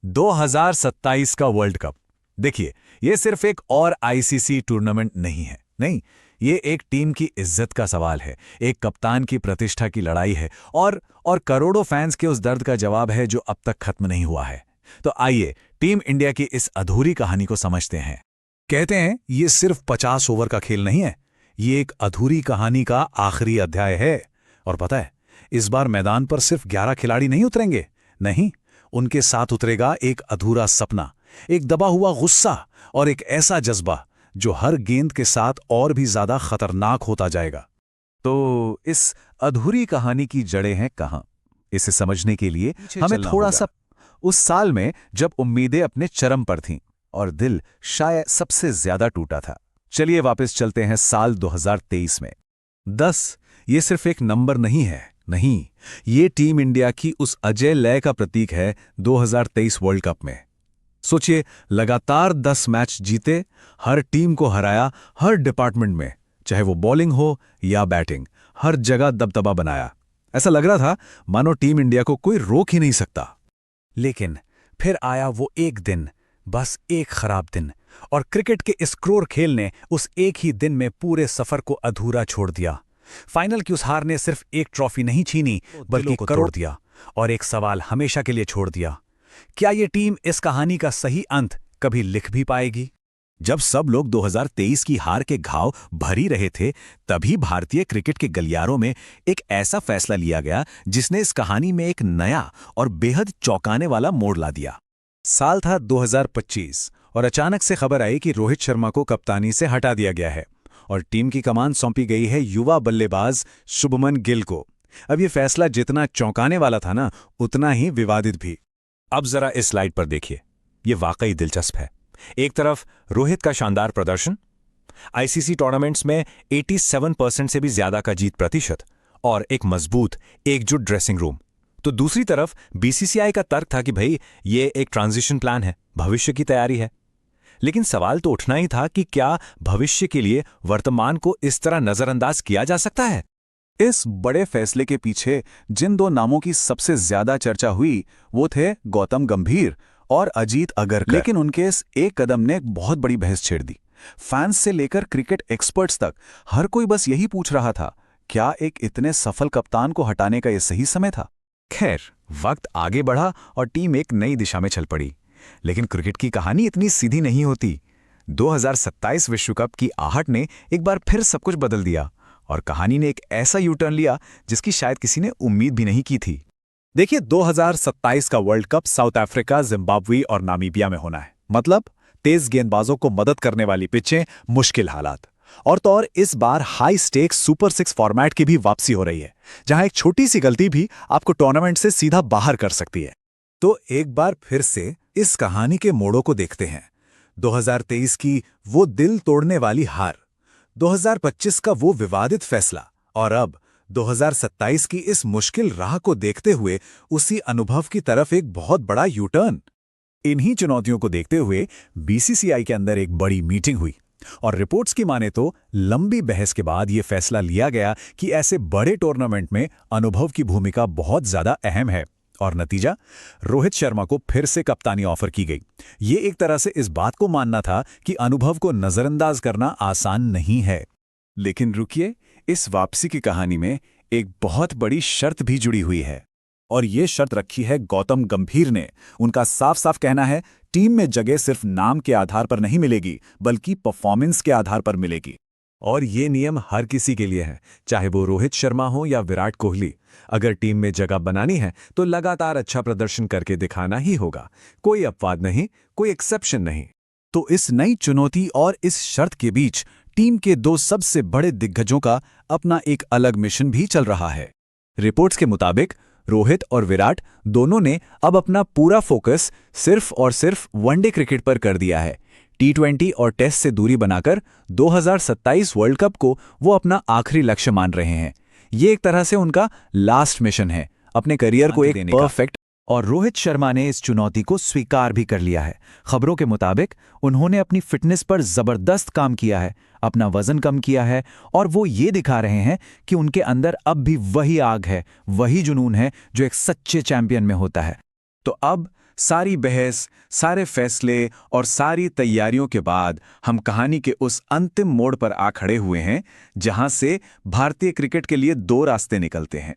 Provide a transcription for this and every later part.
2027 का world cup. देखिए, ये सिर्फ एक और आईसीसी टूर्नामेंट नहीं है। नहीं, ये एक टीम की इज्जत का सवाल है, एक कप्तान की प्रतिष्ठा की लड़ाई है और करोड़ों फैंस के उस दर्द का जवाब है जो अब तक खत्म नहीं हुआ है। तो आइए टीम इंडिया की इस अधूरी कहानी को समझते हैं। कहते हैं ये सिर्फ 50 ओवर का खेल नहीं है, ये एक अधूरी कहानी का आखिरी अध्याय है। और पता है, इस बार मैदान पर सिर्फ 11 खिलाड़ी नहीं उतरेंगे। नहीं, उनके साथ उतरेगा एक अधूरा सपना, एक दबा हुआ गुस्सा और एक ऐसा जज्बा जो हर गेंद के साथ और भी ज्यादा खतरनाक होता जाएगा। तो इस अधूरी कहानी की जड़ें हैं कहां? इसे समझने के लिए हमें थोड़ा सा उस साल में जब उम्मीदें अपने चरम पर थीं और दिल शायद सबसे ज्यादा टूटा था। चलिए वापस चलते हैं साल 2023 में। 10 ये सिर्फ एक नंबर नहीं है, नहीं, ये टीम इंडिया की उस अजय लय का प्रतीक है 2023 वर्ल्ड कप में। सोचिए, लगातार 10 मैच जीते, हर टीम को हराया, हर डिपार्टमेंट में, चाहे वो बॉलिंग हो या बैटिंग, हर जगह दबदबा बनाया। ऐसा लग रहा था मानो टीम इंडिया को कोई रोक ही नहीं सकता। लेकिन फिर आया वो एक दिन, बस एक खराब दिन, और क्रिकेट के इस क्रूर खेल ने उस एक ही दिन में पूरे सफर को अधूरा छोड़ दिया। फाइनल की उस हार ने सिर्फ एक ट्रॉफी नहीं छीनी, बल्कि करोड़ दिया और एक सवाल हमेशा के लिए छोड़ दिया। क्या ये टीम इस कहानी का सही अंत कभी लिख भी पाएगी? जब सब लोग 2023 की हार के घाव भरी रहे थे, तभी भारतीय क्रिकेट के गलियारों में एक ऐसा फैसला लिया गया जिसने इस कहानी में एक नया और बेहद चौंकाने वाला मोड़ ला दिया। साल था 2025 और अचानक से खबर आई कि रोहित शर्मा को कप्तानी से हटा दिया गया है और टीम की कमान सौंपी गई है युवा बल्लेबाज शुभमन गिल को। अब ये फैसला जितना चौंकाने वाला था ना, उतना ही विवादित भी। अब जरा इस स्लाइड पर देखिए, ये वाकई दिलचस्प है। एक तरफ रोहित का शानदार प्रदर्शन, आईसीसी टूर्नामेंट्स में 87% से भी ज्यादा का जीत प्रतिशत और एक मजबूत एकजुट ड्रेसिंग रूम। तो दूसरी तरफ बीसीसीआई का तर्क था कि भाई ये एक ट्रांजिशन प्लान है, भविष्य की तैयारी है। लेकिन सवाल तो उठना ही था कि क्या भविष्य के लिए वर्तमान को इस तरह नजरअंदाज किया जा सकता है? इस बड़े फैसले के पीछे जिन दो नामों की सबसे ज्यादा चर्चा हुई, वो थे गौतम गंभीर और अजीत अगरकर। लेकिन उनके इस एक कदम ने एक बहुत बड़ी बहस छेड़ दी। फैंस से लेकर क्रिकेट एक्सपर्ट्स तक हर कोई बस यही पूछ रहा था, क्या एक इतने सफल कप्तान को हटाने का यह सही समय था? खैर, वक्त आगे बढ़ा और टीम एक नई दिशा में चल पड़ी। लेकिन क्रिकेट की कहानी इतनी सीधी नहीं होती। 2027 विश्व कप की आहट ने एक बार फिर सब कुछ बदल दिया और कहानी ने एक ऐसा यू टर्न लिया जिसकी शायद किसी ने उम्मीद भी नहीं की थी। देखिए, 2027 का world cup south Africa, Zimbabwe और नामीबिया में होना है। मतलब तेज गेंदबाजों को मदद करने वाली पिचें, मुश्किल हालात। और तो और इस बार हाई स्टेक्स सुपर 6 फॉर्मेट की भी वापसी हो रही है, जहां एक छोटी सी गलती भी आपको टूर्नामेंट से सीधा बाहर कर सकती है। तो एक बार फिर से इस कहानी के मोड़ों को देखते हैं। 2023 की वो दिल तोड़ने वाली हार, 2025 का वो विवादित फैसला और अब 2027 की इस मुश्किल राह को देखते हुए उसी अनुभव की तरफ एक बहुत बड़ा यू टर्न। इन्हीं चुनौतियों को देखते हुए बीसीसीआई के अंदर एक बड़ी मीटिंग हुई और रिपोर्ट्स की माने तो लंबी बहस के बाद यह फैसला लिया गया कि ऐसे बड़े टूर्नामेंट में अनुभव की भूमिका बहुत ज्यादा अहम है। और नतीजा, रोहित शर्मा को फिर से कप्तानी ऑफर की गई। ये एक तरह से इस बात को मानना था कि अनुभव को नजरअंदाज करना आसान नहीं है। लेकिन रुकिए, इस वापसी की कहानी में एक बहुत बड़ी शर्त भी जुड़ी हुई है और ये शर्त रखी है गौतम गंभीर ने। उनका साफ साफ कहना है, टीम में जगह सिर्फ नाम के आधार पर नहीं मिलेगी, बल्कि परफॉर्मेंस के आधार पर मिलेगी। और ये नियम हर किसी के लिए है, चाहे वो रोहित शर्मा हो या विराट कोहली। अगर टीम में जगह बनानी है तो लगातार अच्छा प्रदर्शन करके दिखाना ही होगा। कोई अपवाद नहीं, कोई एक्सेप्शन नहीं। तो इस नई चुनौती और इस शर्त के बीच टीम के दो सबसे बड़े दिग्गजों का अपना एक अलग मिशन भी चल रहा है। रिपोर्ट्स के मुताबिक रोहित और विराट दोनों ने अब अपना पूरा फोकस सिर्फ और सिर्फ वनडे क्रिकेट पर कर दिया है। T20 और टेस्ट से दूरी बनाकर 2027 वर्ल्ड कप को वो अपना आखिरी लक्ष्य मान रहे हैं। ये एक तरह से उनका लास्ट मिशन है, अपने करियर को एक परफेक्ट। और रोहित शर्मा ने इस चुनौती को स्वीकार भी कर लिया है। खबरों के मुताबिक उन्होंने अपनी फिटनेस पर जबरदस्त काम किया है, अपना वजन कम किया है और वो ये दिखा रहे हैं कि उनके अंदर अब भी वही आग है, वही जुनून है जो एक सच्चे चैंपियन में होता है। तो अब सारी बहस, सारे फैसले और सारी तैयारियों के बाद हम कहानी के उस अंतिम मोड़ पर आ खड़े हुए हैं जहां से भारतीय क्रिकेट के लिए दो रास्ते निकलते हैं।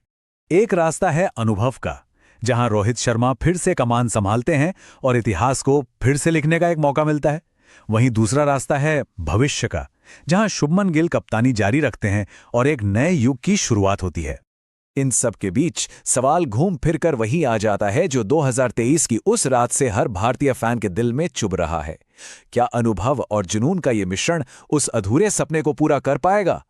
एक रास्ता है अनुभव का, जहां रोहित शर्मा फिर से कमान संभालते हैं और इतिहास को फिर से लिखने का एक मौका मिलता है। वहीं दूसरा रास्ता है भविष्य का, जहां शुभमन गिल कप्तानी जारी रखते हैं और एक नए युग की शुरुआत होती है। इन सब के बीच सवाल घूम फिरकर वही आ जाता है जो 2023 की उस रात से हर भारतीय फैन के दिल में चुभ रहा है। क्या अनुभव और जुनून का ये मिश्रण उस अधूरे सपने को पूरा कर पाएगा,